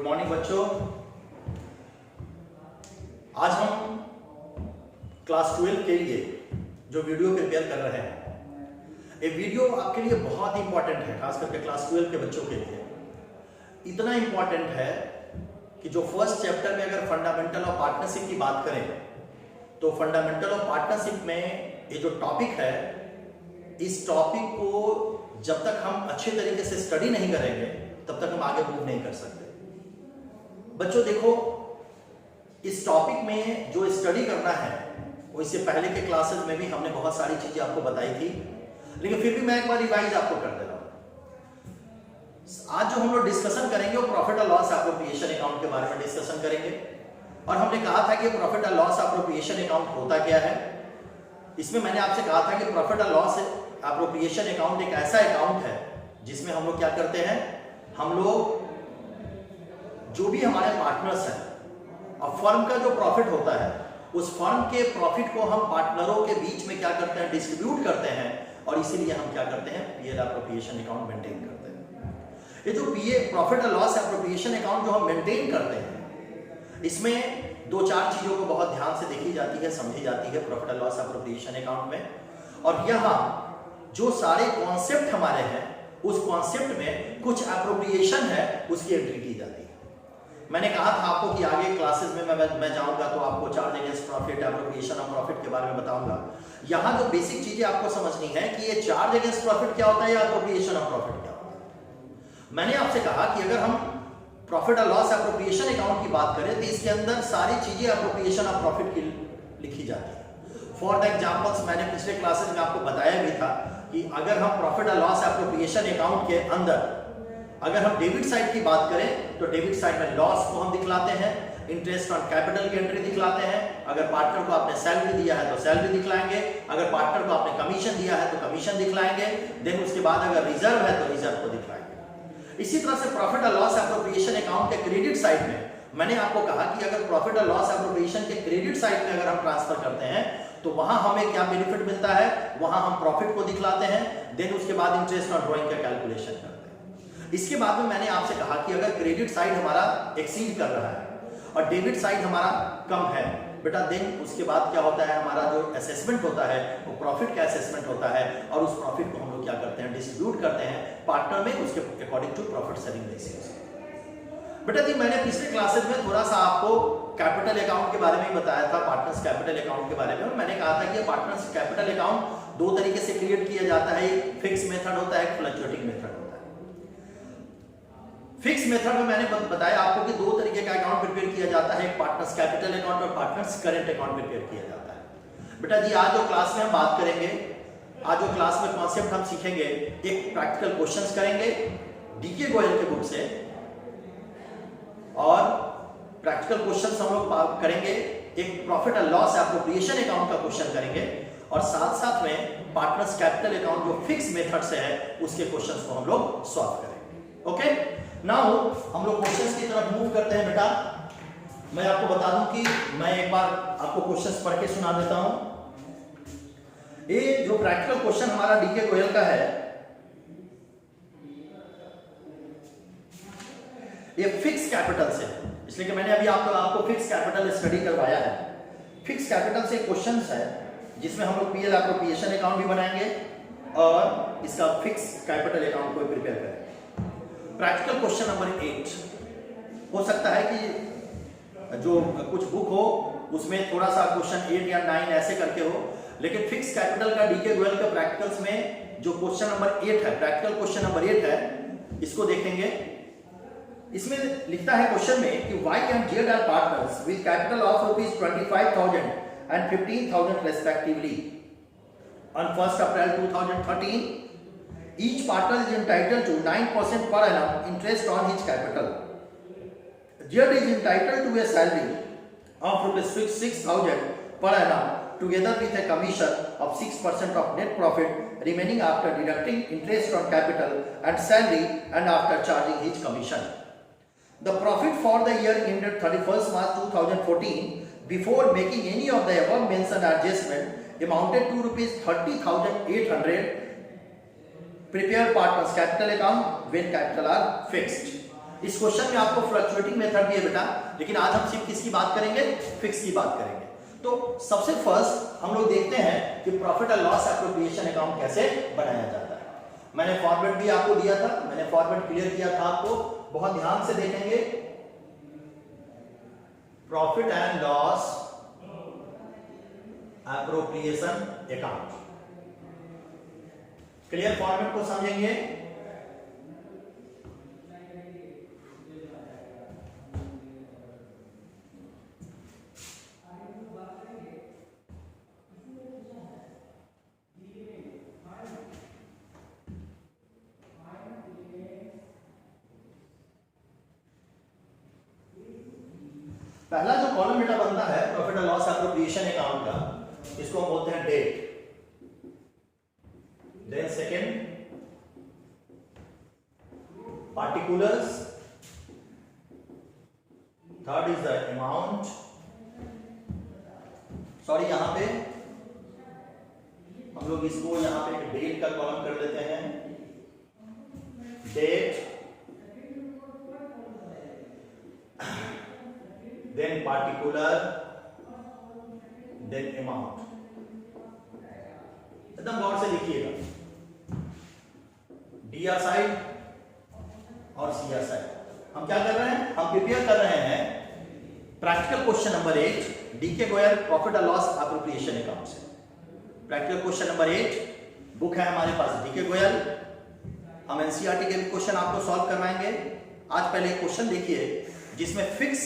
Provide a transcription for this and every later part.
Good morning बच्चों। आज हम क्लास 12 के लिए जो वीडियो प्रिपेयर कर रहे हैं, ये वीडियो आपके लिए बहुत इंपॉर्टेंट है, खास करके क्लास 12 के बच्चों के लिए। इतना इंपॉर्टेंट है कि जो फर्स्ट चैप्टर में अगर फंडामेंटल ऑफ पार्टनरशिप की बात करें तो फंडामेंटल ऑफ पार्टनरशिप में ये जो टॉपिक है, इस टॉपिक को जब तक हम अच्छे तरीके से स्टडी नहीं करेंगे तब तक हम आगे मूव नहीं कर सकते। बच्चों देखो, इस टॉपिक में जो स्टडी करना है वो इससे पहले के क्लासेस में भी हमने बहुत सारी चीजें आपको बताई थी, लेकिन फिर भी मैं एक बार रिवाइज आपको कर दे रहा हूं। आज जो हम लोग डिस्कशन करेंगे वो प्रॉफिट और लॉस एप्रोप्रिएशन अकाउंट के बारे में डिस्कशन करेंगे। और हमने कहा था कि प्रॉफिट और लॉस एप्रोप्रिएशन अकाउंट होता क्या है। इसमें मैंने आपसे कहा था कि प्रॉफिट और लॉस एप्रोप्रिएशन अकाउंट एक ऐसा अकाउंट है जिसमें हम लोग क्या करते हैं, हम लोग जो भी हमारे पार्टनर्स हैं और फर्म का जो प्रॉफिट होता है, उस फर्म के प्रॉफिट को हम पार्टनरों के बीच में क्या करते हैं, डिस्ट्रीब्यूट करते हैं। और इसीलिए हम क्या करते हैं, पीएल एप्रोप्रिएशन अकाउंट मेंटेन करते हैं। ये जो पीए प्रॉफिट और लॉस एप्रोप्रिएशन अकाउंट जो हम मेंटेन करते हैं, इसमें दो चार चीजों को बहुत ध्यान से देखी जाती है, समझी जाती है प्रॉफिट और लॉस एप्रोप्रिएशन अकाउंट में। और यहाँ जो सारे कॉन्सेप्ट हमारे हैं, उस कॉन्सेप्ट में कुछ एप्रोप्रिएशन है, उसकी एंट्री की जाती है। मैंने कहा था आपको कि आगे क्लासेस में मैं जाऊंगा तो आपको charge against profit, appropriation of profit के बारे में बताऊंगा। यहां जो बेसिक चीजें आपको समझनी है कि ये चार्ज अगेंस्ट प्रॉफिट क्या होता है या एप्रोप्रिएशन ऑफ प्रॉफिट क्या होता है। मैंने आपसे कहा कि अगर हम प्रॉफिट और लॉस एप्रोप्रिएशन अकाउंट की बात करें तो इसके अंदर सारी चीजें एप्रोप्रिएशन ऑफ प्रॉफिट की लिखी जाती है। फॉर द एग्जांपल्स मैंने पिछले क्लासेस में आपको बताया भी था कि अगर हम प्रॉफिट और लॉस एप्रोप्रिएशन अकाउंट के अंदर अगर हम डेबिट साइड की बात करें तो डेबिट साइड में लॉस को हम दिखलाते हैं, इंटरेस्ट ऑन कैपिटल की एंट्री दिखलाते हैं। अगर पार्टनर को आपने सैलरी दिया है तो सैलरी दिखलाएंगे, अगर पार्टनर को आपने कमीशन दिया है तो कमीशन दिखलाएंगे। देन उसके बाद अगर रिजर्व है तो रिजर्व को दिखलाएंगे। इसी तरह से प्रॉफिट और लॉस एप्रोप्रिएशन अकाउंट के क्रेडिट साइड में मैंने आपको कहा कि अगर प्रॉफिट और लॉस एप्रोप्रिएशन के क्रेडिट साइड में अगर हम ट्रांसफर करते हैं तो वहां हमें क्या बेनिफिट मिलता है, वहां हम प्रॉफिट को दिखलाते हैं। देन उसके बाद इंटरेस्ट ऑन ड्रॉइंग का कैलकुलेशन करते हैं। इसके बाद में मैंने आपसे कहा कि अगर क्रेडिट साइड हमारा एक्सीड कर रहा है और डेबिट साइड हमारा कम है बेटा, देन उसके बाद क्या होता है, हमारा जो असेसमेंट होता है वो प्रॉफिट का असेसमेंट होता है। और उस प्रॉफिट को हम लोग क्या करते हैं, डिस्ट्रीब्यूट करते हैं पार्टनर में, उसके according to profit sharing ratio. बेटा जी, मैंने पिछले क्लासेस में थोड़ा सा आपको कैपिटल अकाउंट के बारे में बताया था, पार्टनर्स कैपिटल अकाउंट के बारे में। और मैंने कहा था कि पार्टनर्स कैपिटल अकाउंट दो तरीके से क्रिएट किया जाता है, एक फिक्स मेथड होता है, एक फ्लक्चुएटिंग मेथड होता है। फिक्स मेथड में मैंने बताया आपको कि दो तरीके का अकाउंट प्रिपेयर किया जाता है, एक पार्टनर्स कैपिटल अकाउंट और पार्टनर्स करंट अकाउंट प्रिपेयर किया जाता है। बेटा जी, आज जो क्लास में हम बात करेंगे, आज जो क्लास में कॉन्सेप्ट हम सीखेंगे, एक प्रैक्टिकल क्वेश्चंस करेंगे डीके गोयल के बुक से, और प्रैक्टिकल क्वेश्चंस हम लोग करेंगे, एक प्रॉफिट और लॉस एप्रोप्रिएशन अकाउंट का क्वेश्चन करेंगे, और साथ साथ में पार्टनर्स कैपिटल अकाउंट जो फिक्स मेथड से है उसके क्वेश्चंस को हम लोग सॉल्व करेंगे। ओके, नाउ हम लोग क्वेश्चंस की तरफ मूव करते हैं। बेटा मैं आपको बता दूं कि मैं एक बार आपको क्वेश्चंस पढ़ के सुना देता हूं। ये जो प्रैक्टिकल क्वेश्चन हमारा डीके गोयल का है, ये फिक्स कैपिटल से, इसलिए कि मैंने अभी आपको फिक्स कैपिटल स्टडी करवाया है। फिक्स कैपिटल से क्वेश्चंस है जिसमें हम लोग पीएल एप्रोप्रिएशन अकाउंट भी बनाएंगे और इसका फिक्स कैपिटल अकाउंट को प्रिपेयर करेंगे। प्रैक्टिकल क्वेश्चन नंबर 8 हो सकता है कि जो कुछ बुक हो उसमें थोड़ा सा क्वेश्चन 8 या 9 ऐसे करके हो, लेकिन फिक्स कैपिटल का डीके गोयल के प्रैक्टिकल्स में जो क्वेश्चन नंबर 8 है, प्रैक्टिकल क्वेश्चन नंबर 8 है, इसको देखेंगे। इसमें लिखता है क्वेश्चन में कि Y and Z are partners with capital of ₹25,000 and ₹15,000 respectively. On 1st April 2013, each partner is entitled to 9% per annum interest on his capital. Z is entitled to a salary of ₹6,000 per annum together with a commission of 6% of net profit remaining after deducting interest on capital and salary and after charging his commission. The profit for the year ended 31st March 2014 before making any of the above mentioned adjustment amounted to ₹30,800. Prepare partners capital account when capital are fixed. इस question में आपको fluctuating method भी है बेटा, लेकिन आज हम सिर्फ किसकी बात करेंगे, फिक्स की बात करेंगे। तो सबसे फर्स्ट हम लोग देखते हैं कि profit and loss appropriation account कैसे बनाया जाता है। मैंने फॉर्मेट भी आपको दिया था, मैंने फॉर्मेट क्लियर किया था आपको, बहुत ध्यान से देखेंगे। Profit and loss appropriation account, clear format को समझेंगे। पहला जो कॉलम बेटा बनता है profit and loss appropriation account का, इसको हम बोलते हैं date. Then second particulars, third is the amount, sorry यहां पे हम लोग इसको यहां पे डेट का कॉलम कर देते हैं, date, then particular, then amount। एकदम गौर से लिखिएगा, डीआर साइड और सीआर साइड। हम क्या कर रहे हैं, हम प्रिपेयर कर रहे हैं practical question number 8 DK Goyal profit and loss appropriation account से। प्रैक्टिकल क्वेश्चन नंबर 8 बुक है हमारे पास डीके गोयल। हम एनसीईआरटी के भी क्वेश्चन आपको सॉल्व करवाएंगे। आज पहले क्वेश्चन देखिए जिसमें फिक्स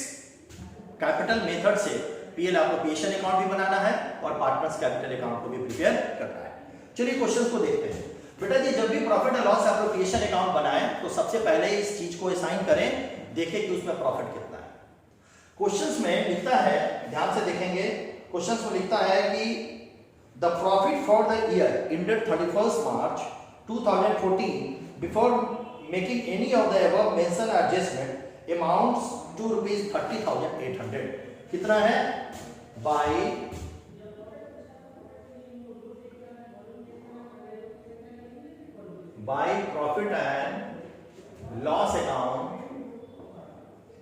कैपिटल मेथड से पीएल एप्रोप्रिएशन अकाउंट भी बनाना है और पार्टनर्स कैपिटल अकाउंट को भी प्रिपेयर करना है। चलिए क्वेश्चंस को देखते हैं। बेटा जी जब भी profit and loss appropriation account बनाएं तो सबसे पहले इस चीज को असाइन करें, देखें कि उसमें प्रॉफिट कितना है। क्वेश्चंस में लिखता है, ध्यान से देखेंगे, क्वेश्चंस में लिखता है कि the profit for the year ended 31 March 2014 before making any of the above mention adjustment amounts to ₹30,800। कितना है, by profit and loss account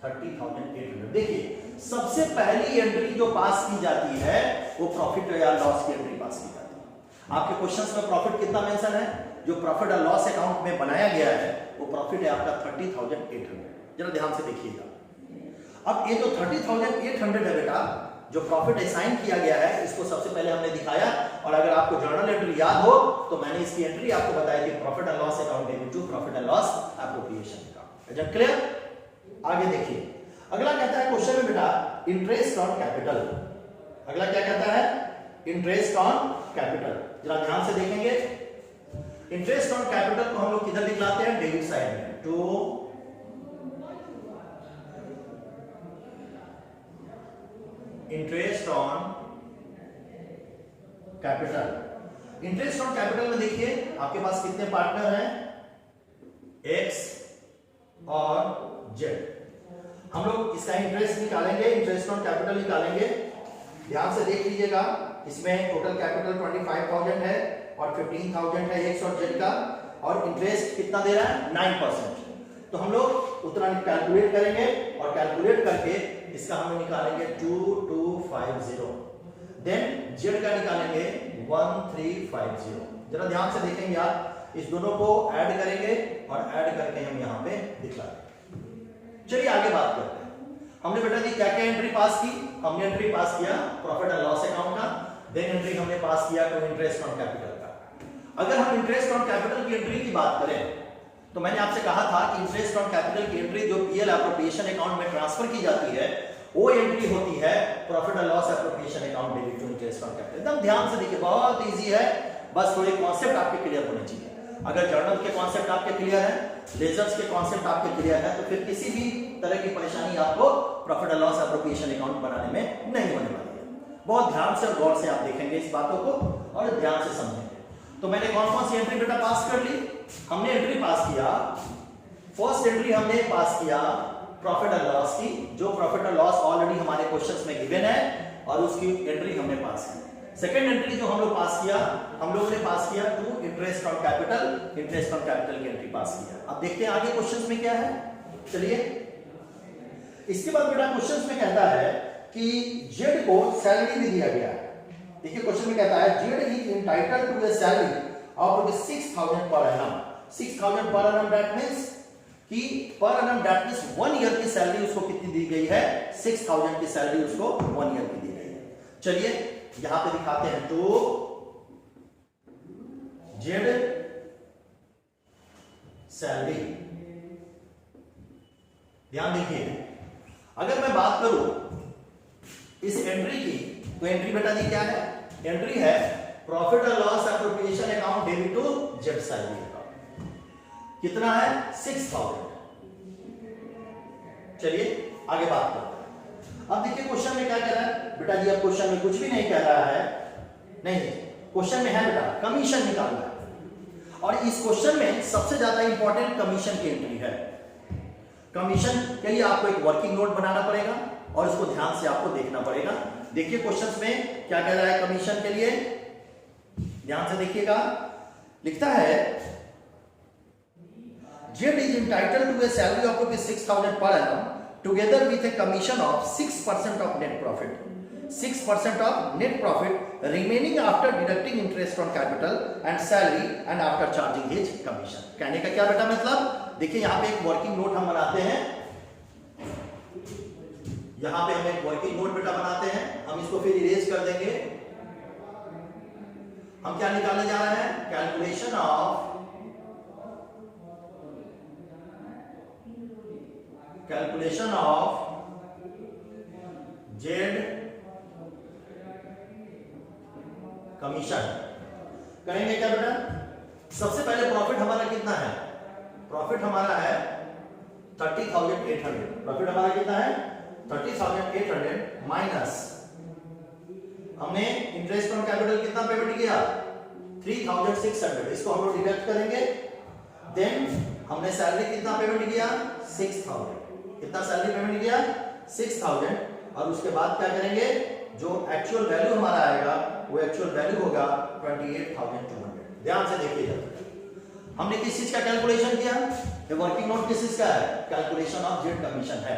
30,800। देखिए सबसे पहली एंट्री जो पास की जाती है वो प्रॉफिट या लॉस की एंट्री पास की जाती है। आपके क्वेश्चंस में प्रॉफिट कितना मेंशन है, जो प्रॉफिट और लॉस अकाउंट में बनाया गया है वो प्रॉफिट है आपका 30,800। जरा ध्यान से देखिएगा। अब ये जो 30,800 है बेटा, जो प्रॉफिट असाइन किया गया है, इसको सबसे पहले हमने दिखाया, और अगर आपको जर्नल एंट्री याद हो तो मैंने इसकी एंट्री आपको बताई थी, profit and loss account debit to profit and loss appropriation account. Is clear? आगे देखिए, अगला कहता है क्वेश्चन में बेटा इंटरेस्ट ऑन कैपिटल। अगला क्या कहता है, इंटरेस्ट ऑन कैपिटल। जरा ध्यान से देखेंगे, इंटरेस्ट ऑन कैपिटल को हम लोग किधर दिखलाते हैं, डेबिट साइड में, to interest on capital. Interest on capital में देखिए आपके पास कितने पार्टनर हैं, एक्स और जेड। हम लोग इसका इंटरेस्ट निकालेंगे, इंटरेस्ट ऑन कैपिटल निकालेंगे। ध्यान से देख लीजिएगा, इसमें टोटल कैपिटल 25,000 है और 15,000 है एक्स और जेड का, और इंटरेस्ट कितना दे रहा है, 9%। तो हम लोग उतना कैलकुलेट करेंगे और कैलकुलेट करके इसका हम निकालेंगे 2250। देन जेड का निकालेंगे 1350। जरा ध्यान से देखेंगे आप, इस दोनों को ऐड करेंगे और ऐड करके हम यहां पे दिखला देंगे। चलिए आगे बात करते हैं। हमने बेटा जी क्या क्या एंट्री पास की, हमने एंट्री पास किया प्रॉफिट एंड लॉस अकाउंट का, देन एंट्री हमने पास किया तो इंटरेस्ट ऑन कैपिटल का। अगर हम इंटरेस्ट ऑन कैपिटल की एंट्री की बात करें तो मैंने आपसे कहा था कि इंटरेस्ट ऑन कैपिटल की एंट्री जो पीएल एप्रोप्रिएशन अकाउंट में ट्रांसफर की जाती है वो एंट्री होती है profit and loss appropriation account debit to interest on capital. एकदम ध्यान से देखिए, बहुत इजी है, बस थोड़े कॉन्सेप्ट आपके क्लियर होने चाहिए। अगर जर्नल के कॉन्सेप्ट आपके क्लियर है, लेजर्स के कॉन्सेप्ट आपके क्लियर है, तो फिर किसी भी तरह की परेशानी आपको profit and loss appropriation account बनाने में नहीं होने वाली है। बहुत ध्यान से और गौर से आप देखेंगे इस बातों को और ध्यान से समझेंगे। तो मैंने कौन कौन सी एंट्री बेटा पास कर ली, हमने एंट्री पास किया, फर्स्ट एंट्री हमने पास किया प्रॉफिट एंड लॉस की, जो प्रॉफिट एंड लॉस ऑलरेडी हमारे क्वेश्चंस में गिवन है और उसकी एंट्री हमने पास की। सेकंड एंट्री जो हम लोग पास किया, हम लोगों ने पास किया to interest on capital, interest on capital की एंट्री पास किया। अब देखते हैं आगे क्वेश्चंस में क्या है। चलिए, इसके बाद बेटा क्वेश्चन में कहता है कि जेड को सैलरी भी दिया गया है। देखिए क्वेश्चन में कहता है Z is entitled to a salary of 6,000 per annum. 6,000 per annum that means कि per annum that means 1 year की सैलरी उसको कितनी दी गई है? 6,000 की सैलरी उसको 1 ईयर की दी गई है। चलिए यहां पे दिखाते हैं, तो जेड सैलरी, ध्यान देखिए, अगर मैं बात करूं इस एंट्री की, तो एंट्री बेटा जी क्या है? एंट्री है प्रॉफिट और loss appropriation account debit to Z salary account. कितना है? 6,000। चलिए आगे बात करते हैं। अब देखिए क्वेश्चन में क्या कह रहा है बेटा जी? अब क्वेश्चन में कुछ भी नहीं कह रहा है, नहीं, क्वेश्चन में है बेटा कमीशन निकालना है, और इस क्वेश्चन में सबसे ज्यादा इंपॉर्टेंट कमीशन की एंट्री है। कमीशन के लिए आपको एक वर्किंग नोट बनाना पड़ेगा और उसको ध्यान से आपको देखना पड़ेगा। देखिए क्वेश्चन में क्या कह रहा है कमीशन के लिए, ध्यान से देखिएगा। लिखता है Z is entitled to a salary of ₹6,000 per annum together with a commission of 6% of net profit. 6% of net profit remaining after deducting interest on capital and salary and after charging his commission. कहने का क्या बेटा मतलब? देखिए यहां पे एक working note हम बनाते हैं, यहां पे हम एक वर्किंग नोट बेटा बनाते हैं, हम इसको फिर इरेज कर देंगे। हम क्या निकालने जा रहे हैं? कैलकुलेशन ऑफ जेड कमीशन करेंगे क्या बेटा? सबसे पहले प्रॉफिट हमारा कितना है? प्रॉफिट हमारा है 30,800। प्रॉफिट हमारा कितना है? 30,800 माइनस हमने इंटरेस्ट ऑन कैपिटल कितना पेमेंट किया? 3,600। इसको हम लोग डिडक्ट करेंगे। देन हमने सैलरी कितना पेमेंट किया? 6,000। कितना सैलरी पेमेंट किया? 6,000। और उसके बाद क्या करेंगे? जो एक्चुअल वैल्यू हमारा आएगा वो एक्चुअल वैल्यू होगा 28,200। ध्यान से देखिएगा, हमने किस चीज का कैलकुलेशन किया? ये वर्किंग नोट किस चीज का है? कैलकुलेशन ऑफ जेड कमीशन है।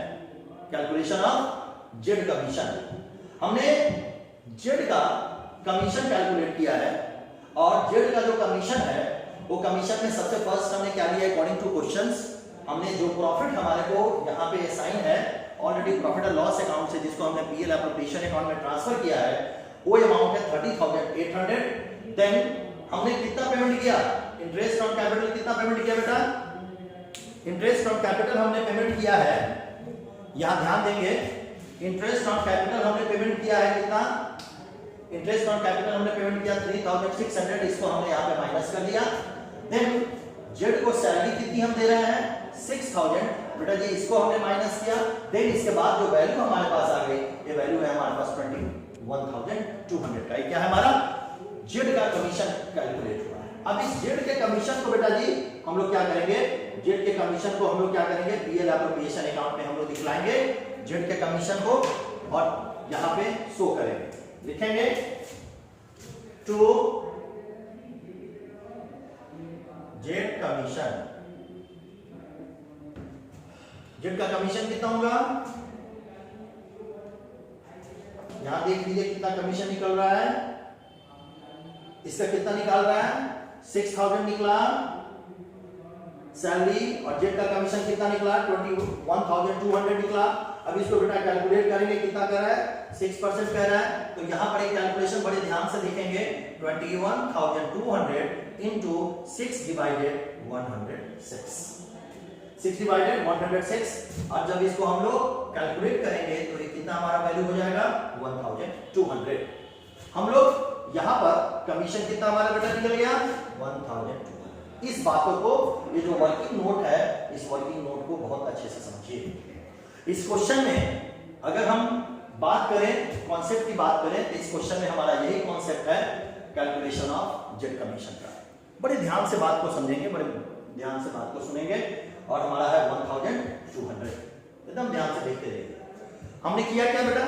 कैलकुलेशन ऑफ जेड कमीशन, हमने जेड का कमीशन कैलकुलेट किया है, और जेड का जो कमीशन है वो कमीशन में सबसे फर्स्ट हमने क्या लिया? अकॉर्डिंग टू क्वेश्चंस हमने जो प्रॉफिट हमारे को यहाँ पे असाइन है ऑलरेडी प्रॉफिट और लॉस अकाउंट से, जिसको हमने पीएल एप्रोप्रिएशन अकाउंट में ट्रांसफर किया है, वो अमाउंट है 30,800। देन हमने कितना पेमेंट किया? इंटरेस्ट ऑन कैपिटल कितना पेमेंट किया बेटा? इंटरेस्ट ऑन कैपिटल हमने पेमेंट किया है, यहां ध्यान देंगे, इंटरेस्ट ऑन कैपिटल हमने पेमेंट किया है कितना? इंटरेस्ट ऑन कैपिटल हमने पेमेंट किया 3,600। इसको हमने यहां पे माइनस कर दिया। देन जेड को सैलरी कितनी हम दे रहे हैं? 6,000 बेटा जी, इसको हमने माइनस किया। देन इसके बाद जो वैल्यू हमारे पास आ गई, ये वैल्यू है हमारे पास 21,200 का। क्या है हमारा? जेड का कमीशन कैलकुलेट हुआ है। अब इस जेड के कमीशन को बेटा जी हम लोग क्या करेंगे? जेड के कमीशन को हम लोग क्या करेंगे? पीएल एप्रोप्रिएशन अकाउंट में हम लोग दिखलाएंगे जेड के कमीशन को, और यहां पे शो करेंगे, लिखेंगे टू जेड कमीशन। जेड का कमीशन कितना होगा? यहां देख लीजिए कितना कमीशन निकल रहा है। इसका कितना निकाल रहा है? 6,000 निकला सैलरी, और जेड का कमीशन कितना निकला? 21,200 निकला। अब इसको बेटा कैलकुलेट करेंगे, कितना कह रहा है? 6% कह रहा है, तो यहां पर एक कैलकुलेशन बड़े ध्यान से देखेंगे। 21,200 into 6 divided 106। 6 divided 106। और जब इसको हम लोग कैलकुलेट करेंगे तो ये कितना हमारा वैल्यू हो जाएगा? 1,200। हम लोग यहां पर कमीशन कितना हमारा बेटा निकल गया? 1,200। इस बातों को, ये जो वर्किंग नोट है, इस वर्किंग नोट को बहुत अच्छे से समझिए। इस क्वेश्चन में अगर हम बात करें, कॉन्सेप्ट की बात करें, तो इस क्वेश्चन में हमारा यही कॉन्सेप्ट है कैलकुलेशन ऑफ जेड कमीशन का। बड़े ध्यान से बात को समझेंगे, बड़े ध्यान से बात को सुनेंगे, और हमारा है 1,200। एकदम ध्यान से देखते रहिए। हमने किया क्या बेटा?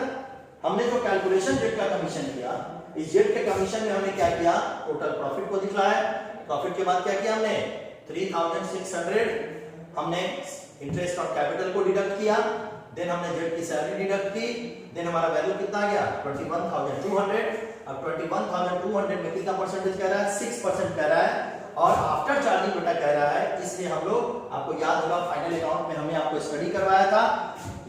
हमने जो कैलकुलेशन जेड का कमीशन किया, इस जेड के कमीशन में हमने क्या किया? टोटल प्रॉफिट को दिखलाया। प्रॉफिट के बाद क्या किया हमने? 3,600 हमने इंटरेस्ट ऑन कैपिटल को डिडक्ट किया, देन हमने जेड की सैलरी डिडक्ट की, देन हमारा वैल्यू कितना आ गया 21,200। अब 21,200 में कितना परसेंटेज कह रहा है 6% कह रहा है, और आफ्टर चार्जिंग बेटा कह रहा है, इसलिए हम लोग आपको याद होगा फाइनल अकाउंट में हमने आपको स्टडी करवाया था,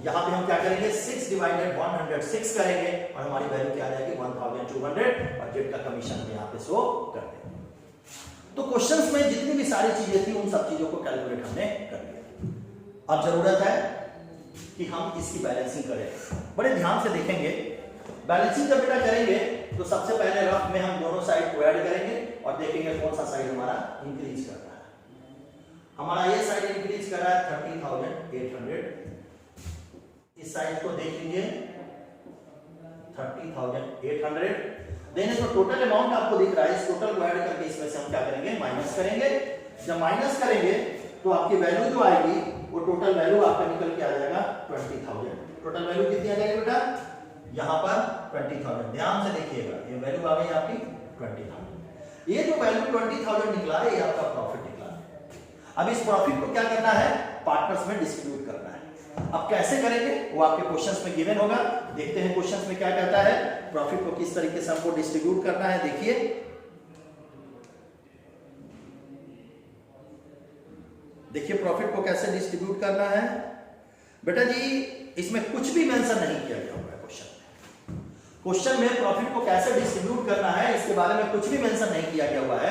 यहाँ पे हम क्या करेंगे 6 डिवाइडेड 106 करेंगे और हमारी वैल्यू क्या आ जाएगी 1200 और जेड का कमीशन हम यहाँ पे शो कर देंगे। तो क्वेश्चंस में जितनी भी सारी चीजें थी उन सब चीजों को कैलकुलेट हमने कर लिया। अब जरूरत है कि हम इसकी बैलेंसिंग करें। बड़े ध्यान से देखेंगे, बैलेंसिंग जब बेटा करेंगे तो सबसे पहले रफ में हम दोनों साइड को ऐड करेंगे और देखेंगे कौन सा साइड हमारा इंक्रीज कर रहा है। हमारा ये साइड इंक्रीज कर रहा है 30,800, इस साइड को देख लीजिए 30,800। देन इसमें टोटल अमाउंट आपको दिख रहा है, इस टोटल को ऐड करके इसमें से हम क्या करेंगे माइनस करेंगे। जब माइनस करेंगे तो आपकी वैल्यू जो आएगी वो टोटल वैल्यू आपका निकल के आ जाएगा 20,000। टोटल वैल्यू कितनी आ जाएगी बेटा यहाँ पर 20,000। ध्यान से देखिएगा, ये वैल्यू आ गई आपकी 20,000। ये जो वैल्यू 20,000 निकला है ये आपका प्रॉफिट निकला है। अब इस प्रॉफिट को क्या करना है पार्टनर्स में डिस्ट्रीब्यूट करना है। अब कैसे करेंगे वो आपके क्वेश्चंस में गिवन होगा। देखते हैं क्वेश्चंस में क्या कहता है, प्रॉफिट को किस तरीके से हमको डिस्ट्रीब्यूट करना है। देखिए प्रॉफिट को कैसे डिस्ट्रीब्यूट करना है बेटा जी, इसमें कुछ भी मेंशन नहीं किया गया हुआ है क्वेश्चन में प्रॉफिट को कैसे डिस्ट्रीब्यूट करना है इसके बारे में कुछ भी मेंशन नहीं किया गया हुआ है।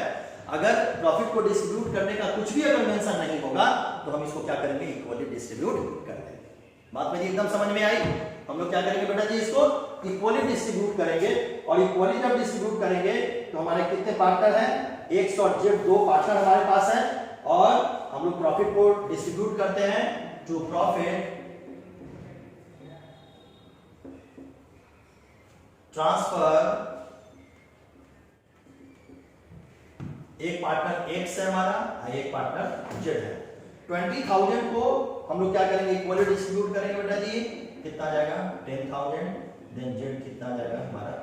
अगर प्रॉफिट को डिस्ट्रीब्यूट करने का कुछ भी अगर मेंशन नहीं होगा तो हम इसको क्या करेंगे इक्वली डिस्ट्रीब्यूट कर देंगे। बात मेरी एकदम समझ में आई। हम लोग क्या करेंगे बेटा जी इसको इक्वली डिस्ट्रीब्यूट करेंगे, और इक्वली जब डिस्ट्रीब्यूट करेंगे तो हमारे कितने पार्टनर हैं एक्स और जेड, दो पार्टनर हमारे पास हैं, और हम लोग प्रॉफिट को डिस्ट्रीब्यूट करते हैं टू प्रॉफिट ट्रांसफर। एक पार्टनर एक्स है हमारा, एक पार्टनर जेड है। 20,000 को हम लोग क्या करेंगे इक्वली डिस्ट्रीब्यूट करेंगे बेटा जी, कितना आ जाएगा 10,000, देन जेड कितना आ जाएगा हमारा,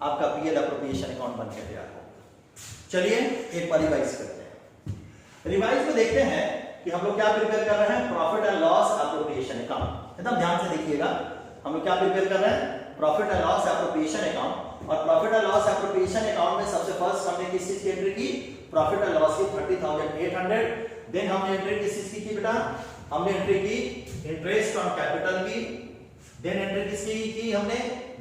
आपका पीएल एप्रोप्रिएशन अकाउंट बन के तैयार हो। चलिए एक बार रिवाइज करते हैं। रिवाइज में देखते हैं कि हम लोग क्या प्रिपेयर कर रहे हैं profit and loss appropriation account. एकदम ध्यान से देखिएगा, हम लोग क्या प्रिपेयर कर रहे हैं profit and loss appropriation account. और profit and loss appropriation account में सबसे फर्स्ट हमने किस चीज की एंट्री की प्रॉफिट एंड लॉस की 30,800। देन हमने एंट्री किस चीज की बेटा, हमने एंट्री की इंटरेस्ट ऑन कैपिटल की। देन एंट्री किसकी की हमने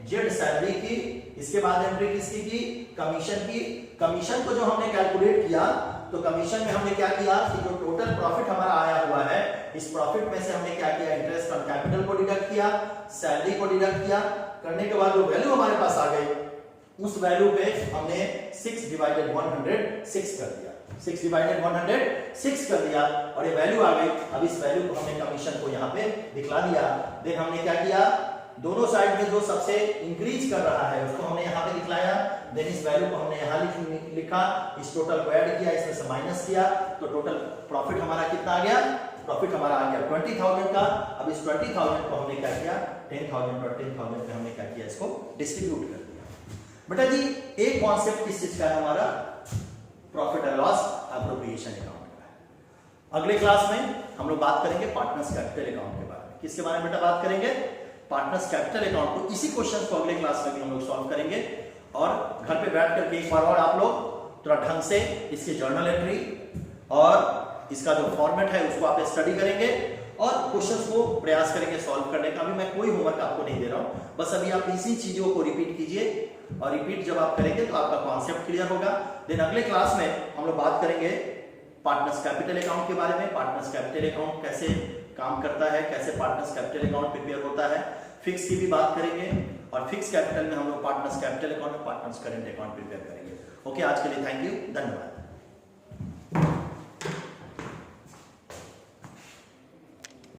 जेड सैलरी की। इसके बाद एंट्री किसकी की कमीशन की। कमीशन को जो हमने कैलकुलेट किया तो कमीशन में हमने क्या किया कि जो टोटल प्रॉफिट हमारा आया हुआ है इस प्रॉफिट में से हमने क्या किया इंटरेस्ट ऑन कैपिटल को डिडक्ट किया, सैलरी को डिडक्ट किया। करने के बाद जो वैल्यू हमारे पास आ गई उस वैल्यू पे हमने 6 डिवाइडेड 106 कर दिया, 6 डिवाइडेड 106 कर दिया और ये वैल्यू आ गई। अब इस वैल्यू को हमने कमीशन को यहाँ पे दिखला दिया। देन हमने क्या किया दोनों साइड में जो सबसे इंक्रीज कर रहा है उसको हमने यहाँ पे दिखलाया। देन इस वैल्यू को हमने यहाँ लिखा, इस टोटल को ऐड किया, इसमें से माइनस किया तो टोटल प्रॉफिट हमारा कितना आ गया, प्रॉफिट हमारा आ गया 20,000 का। अब इस 20,000 को हमने क्या किया 10,000 और 10,000 पे हमने क्या किया इसको डिस्ट्रीब्यूट कर दिया। बेटा जी एक कॉन्सेप्ट किस चीज का है हमारा profit and loss appropriation account का है। अगले क्लास में हम लोग बात करेंगे पार्टनर्स कैपिटल अकाउंट के बारे में। किसके बारे में बेटा बात करेंगे पार्टनर्स कैपिटल अकाउंट को। इसी क्वेश्चन को अगले क्लास में भी हम लोग सॉल्व करेंगे और घर पे बैठ करके एक बार और आप लोग थोड़ा ढंग से इसकी जर्नल एंट्री और इसका जो फॉर्मेट है उसको आप स्टडी करेंगे और क्वेश्चंस को प्रयास करेंगे सॉल्व करने का। अभी मैं कोई होमवर्क आपको नहीं दे रहा हूं, बस अभी आप इसी चीजों को रिपीट कीजिए और रिपीट जब आप करेंगे तो आपका कॉन्सेप्ट क्लियर होगा। देन अगले क्लास में हम लोग बात करेंगे पार्टनर्स कैपिटल अकाउंट के बारे में। पार्टनर्स कैपिटल अकाउंट कैसे काम करता है, कैसे पार्टनर्स कैपिटल अकाउंट प्रिपेयर होता है, फिक्स की भी बात करेंगे और फिक्स कैपिटल में हम लोग पार्टनर्स कैपिटल अकाउंट और पार्टनर्स करेंट अकाउंट प्रिपेयर करेंगे। ओके, आज के लिए थैंक यू, धन्यवाद।